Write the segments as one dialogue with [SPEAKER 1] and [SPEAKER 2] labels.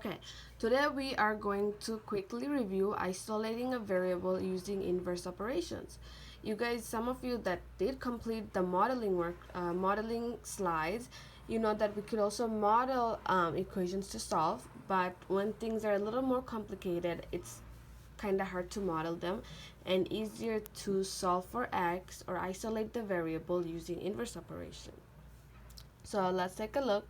[SPEAKER 1] Okay, today we are going to quickly review isolating a variable using inverse operations. You guys, some of you that did complete the modeling work, modeling slides, you know that we could also model equations to solve, but when things are a little more complicated, it's kind of hard to model them and easier to solve for x or isolate the variable using inverse operation. So let's take a look.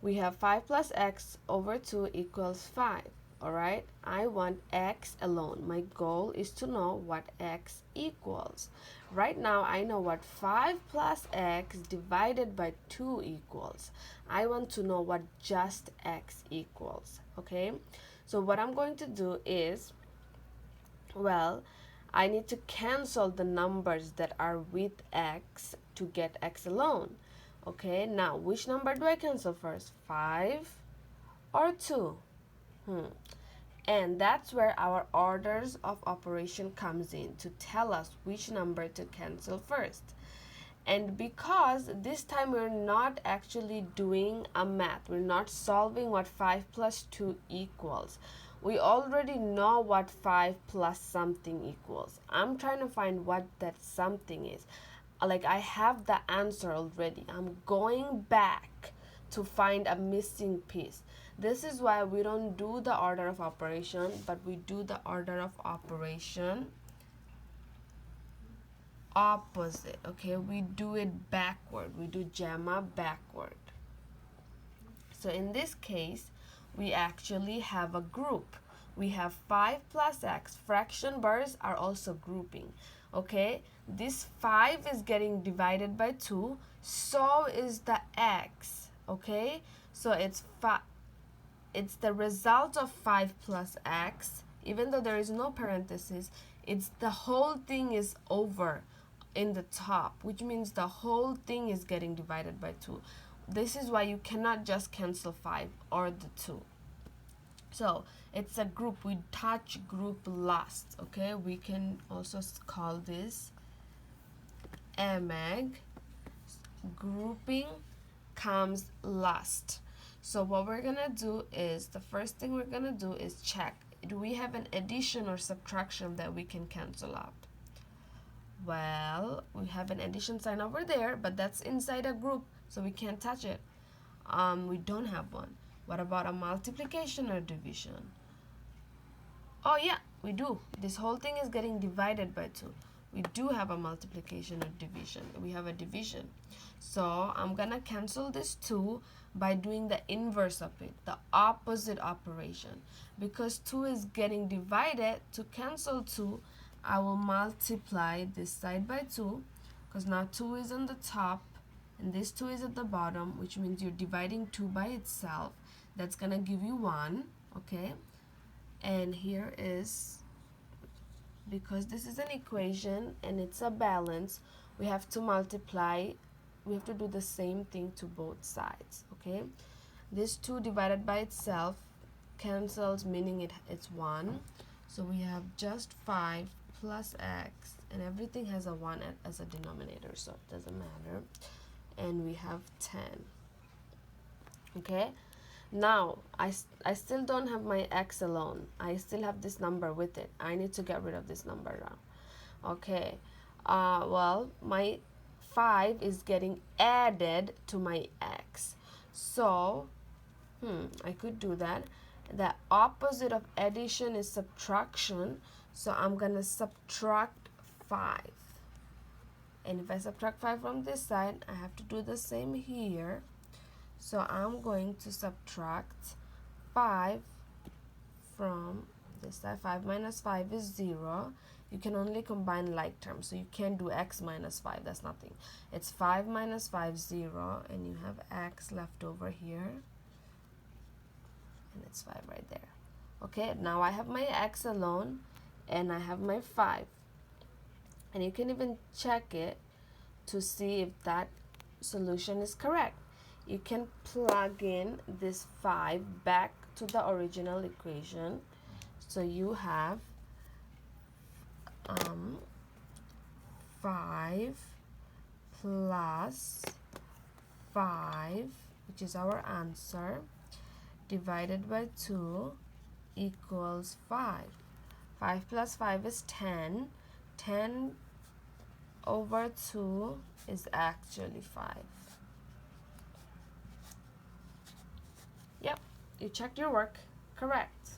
[SPEAKER 1] We have 5 plus x over 2 equals 5. Alright, I want x alone. My goal is to know what x equals. Right now, I know what 5 plus x divided by 2 equals. I want to know what just x equals. Okay, so what I'm going to do is, well, I need to cancel the numbers that are with x to get x alone. Okay, now which number do I cancel first? 5 or 2? And that's where our orders of operation comes in to tell us which number to cancel first. And because this time we're not actually doing a math, we're not solving what 5 plus 2 equals. We already know what 5 plus something equals. I'm trying to find what that something is. Like, I have the answer already. I'm going back to find a missing piece. This is why we don't do the order of operation, but we do the order of operation opposite. Okay, we do it backward. We do gamma backward. So in this case, we actually have a group. We have 5 plus x. Fraction bars are also grouping. Okay, this 5 is getting divided by 2, so is the x. Okay, so it's the result of 5 plus x. Even though there is no parenthesis, it's the whole thing is over in the top, which means the whole thing is getting divided by 2. This is why you cannot just cancel 5 or the 2. So it's a group. We touch group last. Okay, we can also call this AMAG. Grouping comes last. So what we're gonna do is, the first thing we're gonna do is check, do we have an addition or subtraction that we can cancel out? Well, we have an addition sign over there, but that's inside a group, so we can't touch it. We don't have one. What about a multiplication or division? Oh yeah, we do. This whole thing is getting divided by 2. We do have a multiplication or division. We have a division. So I'm gonna cancel this 2 by doing the inverse of it, the opposite operation. Because 2 is getting divided, to cancel 2, I will multiply this side by 2, because now 2 is on the top and this 2 is at the bottom, which means you're dividing 2 by itself. That's gonna give you 1. Okay, and here is, because this is an equation and it's a balance, we have to multiply, we have to do the same thing to both sides. Okay, this 2 divided by itself cancels, meaning it's 1. So we have just 5 plus x, and everything has a 1 as a denominator, so it doesn't matter. And we have 10. Okay, now I still don't have my x alone. I still have this number with it. I need to get rid of this number now. Okay, well, my 5 is getting added to my x. So I could do that. The opposite of addition is subtraction, so I'm gonna subtract 5. And if I subtract 5 from this side, I have to do the same here. So I'm going to subtract 5 from this side. 5 minus 5 is 0. You can only combine like terms, so you can't do x minus 5. That's nothing. It's 5 minus 5, 0, and you have x left over here. And it's 5 right there. Okay, now I have my x alone, and I have my 5. And you can even check it to see if that solution is correct. You can plug in this 5 back to the original equation. So you have 5 plus 5, which is our answer, divided by 2 equals 5. 5 plus 5 is 10. 10 over 2 is actually 5. Yep, you checked your work. Correct.